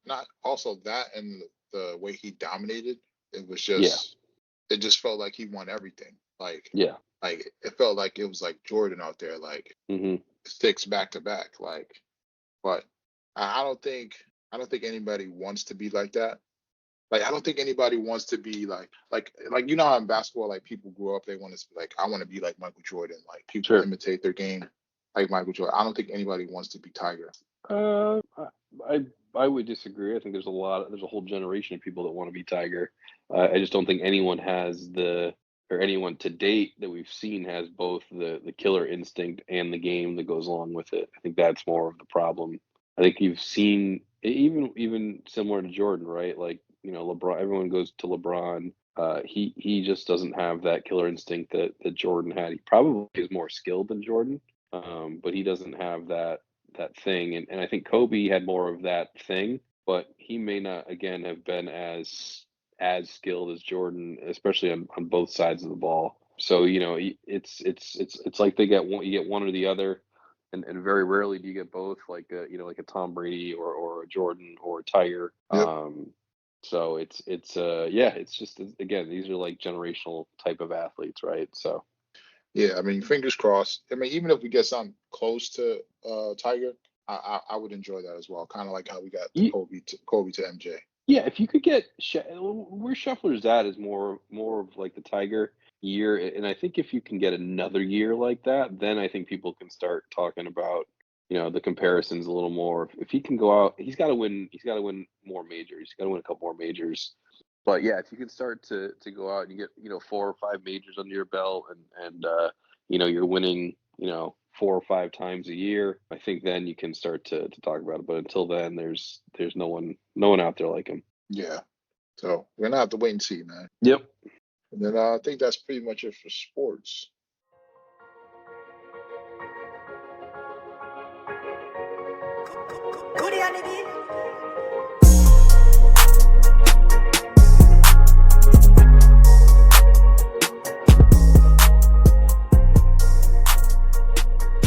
not also that, and the way he dominated, it was just it just felt like he won everything. Like it felt like it was like Jordan out there, like 6 back to back, like. But I don't think anybody wants to be like that. Like I don't think anybody wants to be like how in basketball, like people grow up, they want to be like, I want to be like Michael Jordan. Like people imitate their game like Michael Jordan. I don't think anybody wants to be Tiger. I would disagree. I think there's a whole generation of people that want to be Tiger. I just don't think anyone anyone to date that we've seen has both the killer instinct and the game that goes along with it. I think that's more of the problem. I think you've seen even similar to Jordan, right? Like, LeBron, everyone goes to LeBron. He just doesn't have that killer instinct that Jordan had. He probably is more skilled than Jordan, but he doesn't have that thing. And I think Kobe had more of that thing, but he may not, again, have been as skilled as Jordan, especially on both sides of the ball. So, it's like you get one or the other. And very rarely do you get both, like a Tom Brady or a Jordan or a Tiger. Yep. So it's just, again, these are like generational type of athletes, right? So yeah, I mean, fingers crossed. I mean, even if we get something close to Tiger, I would enjoy that as well. Kind of like how we got Kobe to MJ. Yeah, if you could get where Scheffler's at is more of like the Tiger year, and I think if you can get another year like that, then I think people can start talking about the comparisons a little more. If he can go out, he's got to win more majors. He's got to win a couple more majors. But yeah, if you can start to go out and you get 4 or 5 majors under your belt, and you're winning 4 or 5 times a year, I think then you can start to talk about it. But until then, there's no one out there like him. Yeah. So we're gonna have to wait and see, man. Yep. And then I think that's pretty much it for sports.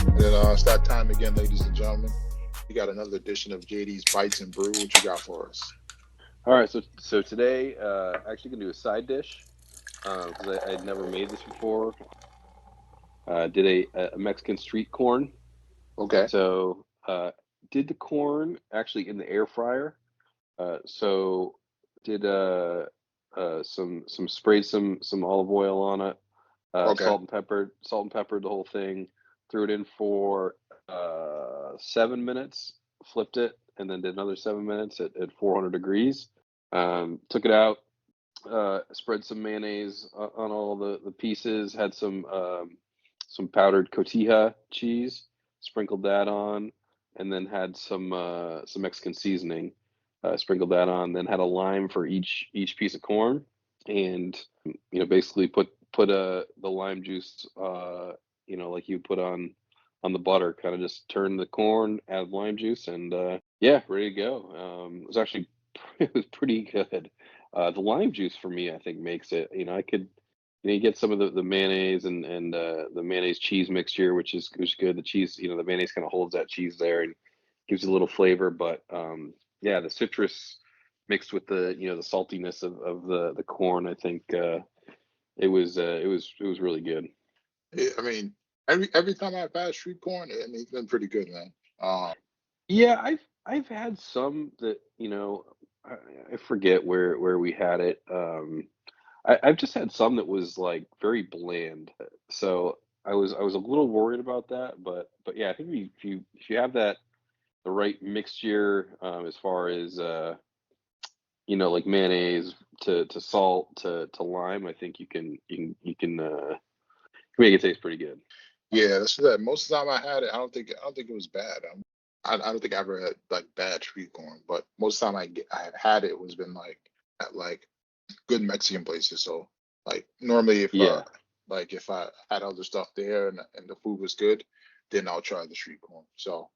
And then it's that time again gentlemen. We got another edition of JD's Bites and Brew. What you got for us? All right, so today, actually gonna do a side dish because I had never made this before. Did a Mexican street corn. Okay. So did the corn actually in the air fryer. So did some sprayed some olive oil on it, Okay. salt and peppered the whole thing. Threw it in for 7 minutes, flipped it, and then did another 7 minutes at 400 degrees. Took it out, spread some mayonnaise on all the pieces, had some powdered cotija cheese, sprinkled that on, and then had some Mexican seasoning, sprinkled that on, then had a lime for each piece of corn, and basically put the lime juice, like you put on the butter, kind of just turn the corn, add lime juice, and yeah, ready to go. It was actually it was pretty good. The lime juice for me, I think, makes it. You get some of the mayonnaise and the mayonnaise cheese mixture, which is good. The cheese, the mayonnaise kind of holds that cheese there and gives it a little flavor. But yeah, the citrus mixed with the saltiness of the corn, I think it was really good. Yeah, I mean, every time I've had street corn, I mean, it's been pretty good, man. Yeah, I've had some that I, I forget where we had it. I've just had some that was like very bland. So I was a little worried about that, but yeah, I think if you have the right mixture, as far as like mayonnaise to salt to lime, I think you can make it taste pretty good. Yeah, that's that. Most of the time I had it, I don't think it was bad. I don't think I ever had like bad street corn, but most of the time I have had it was been like at like good Mexican places. So like normally Yeah, if I had other stuff there and the food was good, then I'll try the street corn. So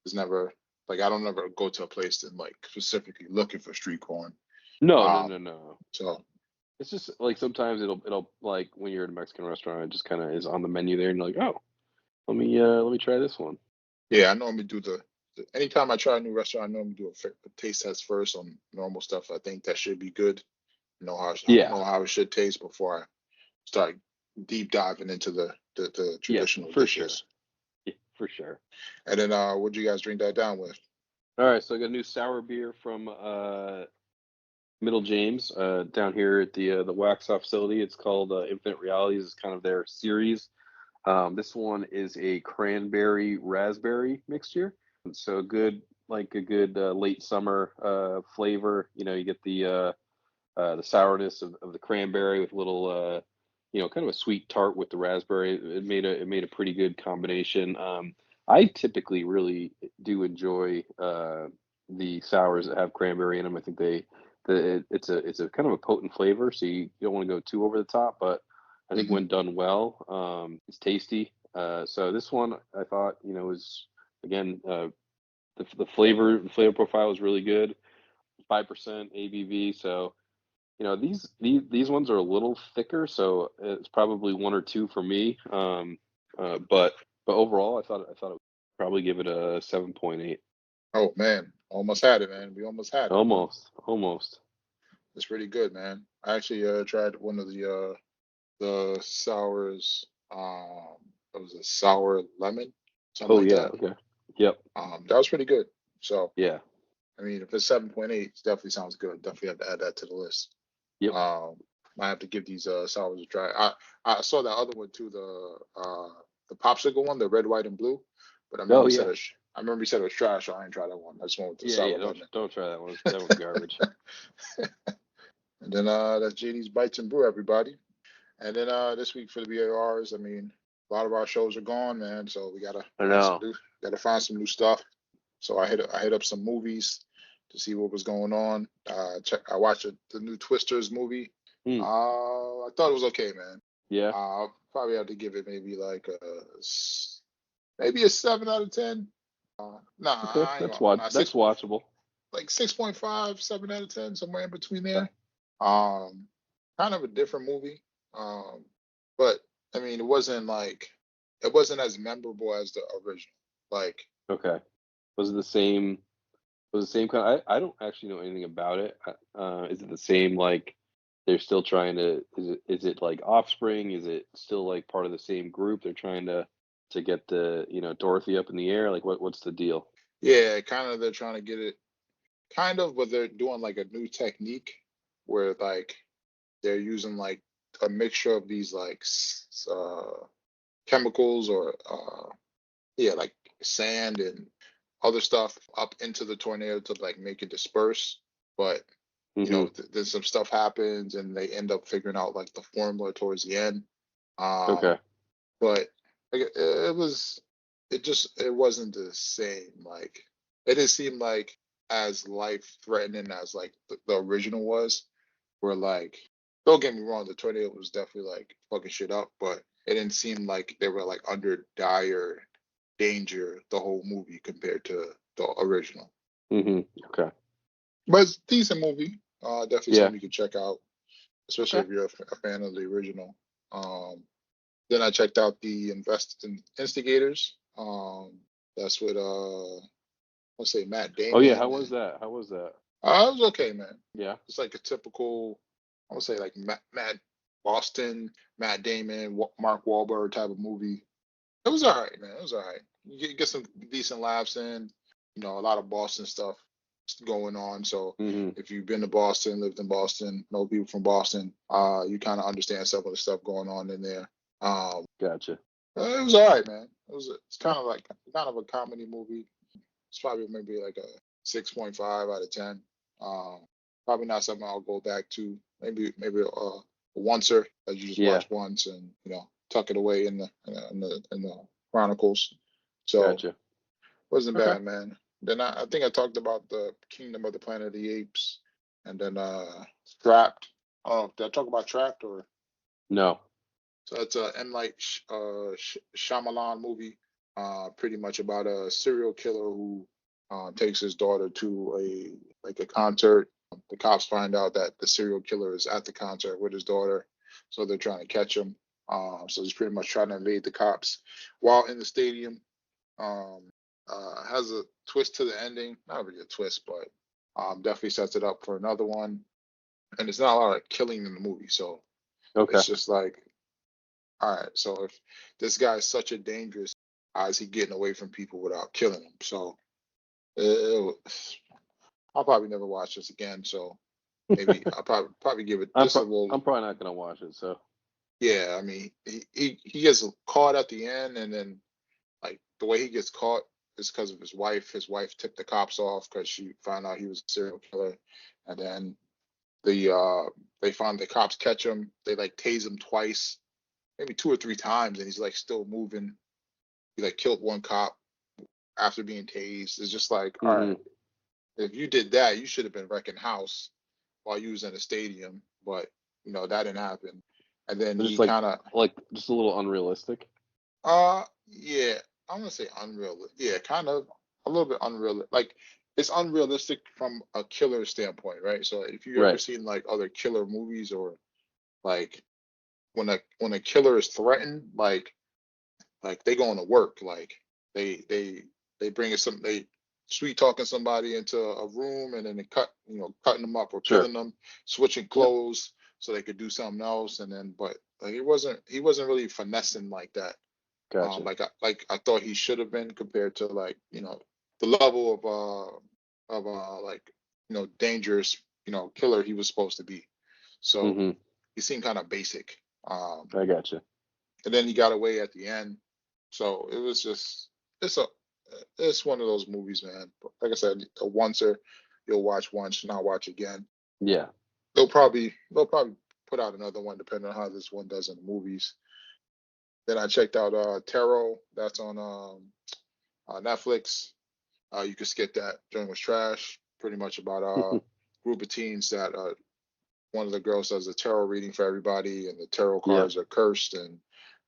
it's never like I don't ever go to a place and like specifically looking for street corn. no, no, Um, no, no. so It's just like sometimes it'll like when you're at a Mexican restaurant, it just kind of is on the menu there, and you're like, oh, let me try this one. yeah, I normally do the anytime I try a new restaurant, I normally do a taste test first on normal stuff. I think that should be good. Yeah, Know how it should taste before I start deep diving into the yeah, traditional for sure. dishes. Yeah, for sure. And then what'd you guys drink that down with? All right, so I got a new sour beer from Middle James down here at the Wax Off facility. It's called Infinite Realities. It's kind of their series. This one is a cranberry raspberry mixture. So good, like a good late summer flavor. You get the sourness of the cranberry with a little kind of a sweet tart with the raspberry. It made a pretty good combination. I typically really do enjoy the sours that have cranberry in them. I think it's a kind of a potent flavor, so you don't want to go too over the top, but I think Hmm. when done well, it's tasty. So this one I thought was, again, the flavor profile is really good. 5% ABV, so these ones are a little thicker, so it's probably one or two for me. But overall, I thought it would probably give it a 7.8. Oh man, almost had it, man. We almost had it. Almost. It's pretty good, man. I actually tried one of the sours. It was a sour lemon, something Oh like yeah. that. Okay. Yep. That was pretty good. So Yeah. I mean, if it's 7.8, it definitely sounds good. Definitely have to add that to the list. Yep. Um, might have to give these sours a try. I saw that other one too, the popsicle one, the red, white, and blue. But Oh yeah. I remember you said it was trash, so I ain't try that one. I just went with the Yeah. sour Yeah. Don't lemon. don't try that one. That one's garbage. And then that's JD's Bites and Brew, everybody. And then this week for the BARs, I mean, a lot of our shows are gone, man. So we gotta I find some know. new stuff. So I hit up some movies to see what was going on. I watched the new Twisters movie. Hmm. I thought it was okay, man. Yeah. I'll probably have to give it maybe like maybe a 7 out of 10. Nah, Okay. I ain't That's gonna, watch. nah, That's watchable. like 6.5, 7 out of 10, somewhere in between there. Um, kind of a different movie. Um, but I mean, it wasn't as memorable as the original. Like Okay. Was it the same? Was it the same kind? I don't actually know anything about it. Is it the same? Like they're still trying to? Is it like Offspring? Is it still like part of the same group? They're trying to get the Dorothy up in the air. Like what's the deal? Yeah, kind of they're trying to get it kind of, but they're doing like a new technique where like they're using like a mixture of these like chemicals or yeah, like sand and other stuff up into the tornado to like make it disperse. But Hmm. then some stuff happens and they end up figuring out like the formula towards the end. Um, Okay. but like, it wasn't the same. Like it didn't seem like as life threatening as like the original was. Where like, don't get me wrong, the tornado was definitely like fucking shit up, but it didn't seem like they were like under dire danger the whole movie compared to the original. Hmm. Okay. But it's a decent movie. Definitely Yeah. something you could check out, especially Okay. if you're a fan of the original. Um, then I checked out the Instigators. That's with let's say Matt Oh yeah. How Damon was and that? How was that? it was okay, man. Yeah. It's like a typical, I would say like Matt Boston, Matt Damon, Mark Wahlberg type of movie. It was all right, man. It was all right. You get some decent laughs in. A lot of Boston stuff going on. So Hmm. if you've been to Boston, lived in Boston, know people from Boston, you kind of understand some of the stuff going on in there. Gotcha. It was all right, man. It's kind of a comedy movie. It's probably maybe like a 6.5 out of 10. Um, Probably not something I'll go back to. Maybe a oncer that you just Yeah. watch once and tuck it away in the chronicles. So Gotcha. wasn't Okay. bad, man. Then I think I talked about the Kingdom of the Planet of the Apes, and then Trapped. Oh, did I talk about Trapped or? No. So it's a M. Night Shyamalan movie, pretty much about a serial killer who takes his daughter to a concert. The cops find out that the serial killer is at the concert with his daughter, so they're trying to catch him. So he's pretty much trying to evade the cops while in the stadium. Um, has a twist to the ending, not really a twist, but definitely sets it up for another one. And there's not a lot of killing in the movie, so Okay. it's just like, all right, so if this guy is such a dangerous, how is he getting away from people without killing them? So I'll probably never watch this again. So maybe I'll probably give it just a little. I'm probably not gonna watch it. So Yeah, I mean, he gets caught at the end, and then like the way he gets caught is because of his wife. His wife tipped the cops off because she found out he was a serial killer, and then they find the cops catch him. They like tase him twice, maybe two or three times, and he's like still moving. He like killed one cop after being tased. It's just like, all right, hmm if you did that, you should have been wrecking house while you was in a stadium, but that didn't happen. And then just he kind of, like just a little unrealistic. yeah, I'm gonna say unreal. Yeah, kind of a little bit unreal. Like it's unrealistic from a killer standpoint, right? So if you ever Right. seen like other killer movies or like when a killer is threatened, like they going to work, like they they they bringing they sweet talking somebody into a room and then they cutting them up or Sure. killing them, switching Yep. clothes so they could do something else, and then but like he wasn't really finessing like that. Gotcha. I thought he should have been compared to like the level of like dangerous killer he was supposed to be. So Hmm. he seemed kind of basic. I gotcha. And then he got away at the end. So it was just it's a it's one of those movies, man. Like I said, a oncer, you'll watch once, not watch again. Yeah. They'll probably put out another one depending on how this one does in the movies. Then I checked out Tarot. That's on Netflix. You could skip that. Joint was trash. Pretty much about a group of teens that one of the girls does a tarot reading for everybody, and the tarot Yeah. cards are cursed, and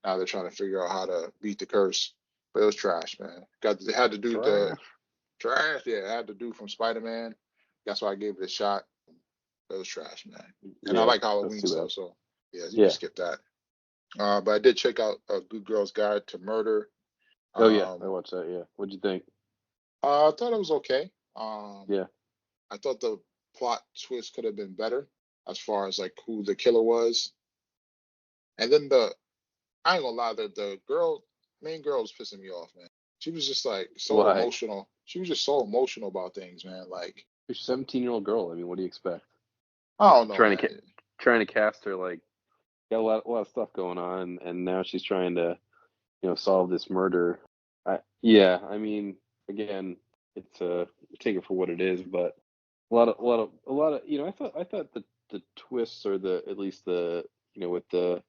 now they're trying to figure out how to beat the curse. But it was trash, man. They had to do the Trash. trash. Yeah, it had to do from Spider Man. That's why I gave it a shot. It was trash, man. And I Yeah. like That's Halloween too stuff, bad. so yeah, you can Yeah. skip that. But I did check out a Good Girl's Guide to Murder. Oh yeah. I Um, watched that. Yeah. What'd you think? I thought it was okay. Yeah. I thought the plot twist could have been better as far as like who the killer was. And then I ain't gonna lie, the main girl was pissing me off, man. She was just like so Why? emotional. She was just so emotional about things, man. Like, She's a 17-year-old girl. I mean, what do you expect? I don't know, Trying to man. trying to cast her like got a lot of stuff going on, and now she's trying to solve this murder. Yeah, I mean, again, it's take it for what it is, but a lot of I thought the twists or the at least the with the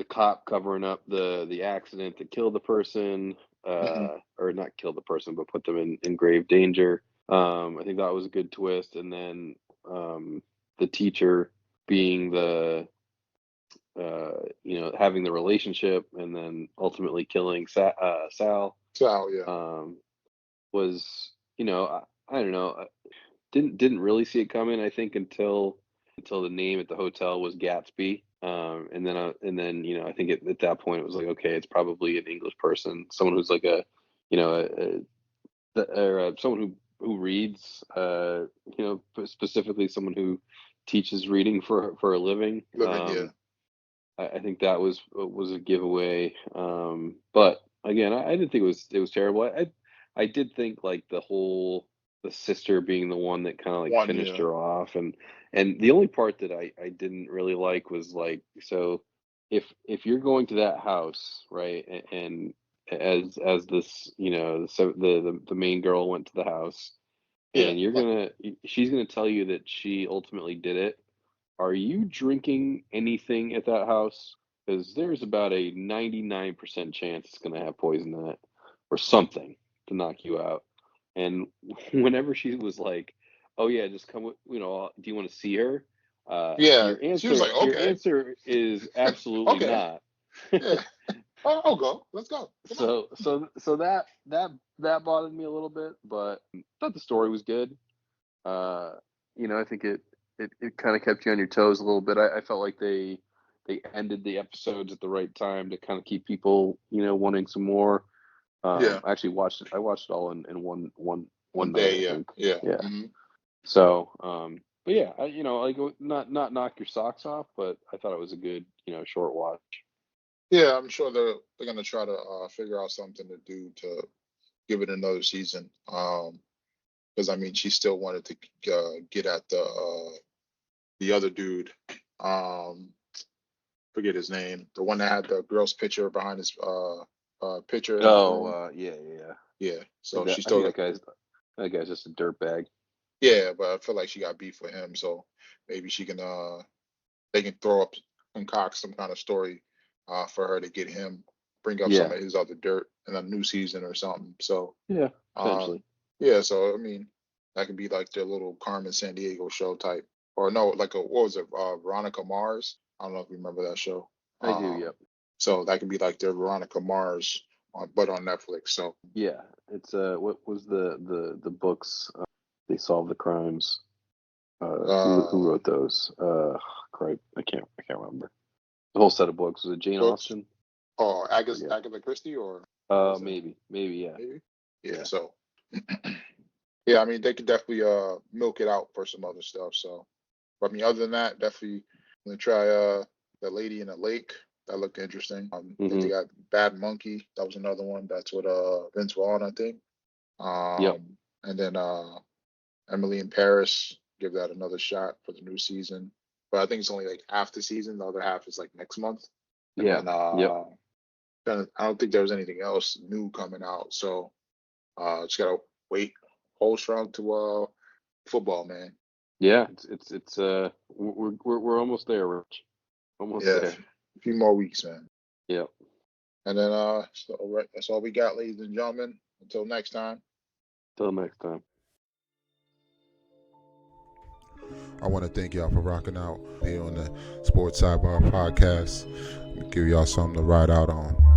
cop covering up the accident that killed the person, Hmm. or not killed the person, but put them in grave danger. I think that was a good twist, and then the teacher being having the relationship and then ultimately killing Sal, So yeah, um, was, I don't know, didn't really see it coming. I think until the name at the hotel was Gatsby, and then I think at that point it was like, okay, it's probably an English person, someone who's like you know or someone who reads, specifically someone who teaches reading for a living. living, yeah, I think that was a giveaway. But again, I didn't think it was terrible. I did think like the sister being the one that kind of like one, finished yeah, her off, and the only part that I didn't really like was like, so if you're going to that house, right, and as this the main girl went to the house, yeah, and like, she's gonna tell you that she ultimately did it. Are you drinking anything at that house? Because there's about a 99% chance it's going to have poison in it or something to knock you out. And whenever she was like, "Oh yeah, just come with, do you want to see her?" yeah. She was like, Your okay, answer is absolutely okay, not. yeah, I'll go. Let's go. Come on. So that bothered me a little bit, but I thought the story was good. Uh, I think it kind of kept you on your toes a little bit. I felt like they ended the episodes at the right time to kind of keep people, wanting some more. Yeah, I actually watched it. I watched it all in one one night, I day, yeah, think. yeah. Yeah. Hmm. So, but yeah, like not knock your socks off, but I thought it was a good, short watch. Yeah, I'm sure they're gonna try to figure out something to do to give it another season. Because I mean, she still wanted to get at the other dude. Um, forget his name. The one that had the girl's picture behind his picture in his Oh, room. yeah. Yeah. So she I think still got, that guy's just a dirtbag. yeah, but I feel like she got beef with him. So maybe they can throw up concoct some kind of story for her to get him bring up some Yeah, of his other dirt in a new season or something. So yeah, um potentially. yeah, so I mean that could be like their little Carmen San Diego show type. Or no, like a what was it, Veronica Mars? I don't know if you remember that show. I do. Yep. So that could be like their Veronica Mars but on Netflix. So Yeah, it's what was the books? They solve the crimes. Who uh wrote those? Cripe, I can't remember. The whole set of books, was it Jane books. Austen? Oh, Forget. Agatha Christie or what was the name? Maybe yeah, Maybe. Yeah, yeah, so yeah, I mean they could definitely milk it out for some other stuff. So but I mean other than that, definitely gonna try the Lady in the Lake. That looked interesting. I think they mm-hmm, got Bad Monkey. That was another one. That's what Vince Vaughn, I think. yep, And then Emily in Paris, give that another shot for the new season. But I think it's only like half the season. The other half is like next month. And yeah, yep, then I don't think there was anything else new coming out. So just gotta wait whole strong to football, man. yeah. We're almost there, Rich. Almost Yeah, there. a few more weeks, man. Yep. And then so right, that's all we got, ladies and gentlemen. Until next time. Till next time. I want to thank y'all for rocking out here on the Sports Sidebar Podcast. Give y'all something to ride out on.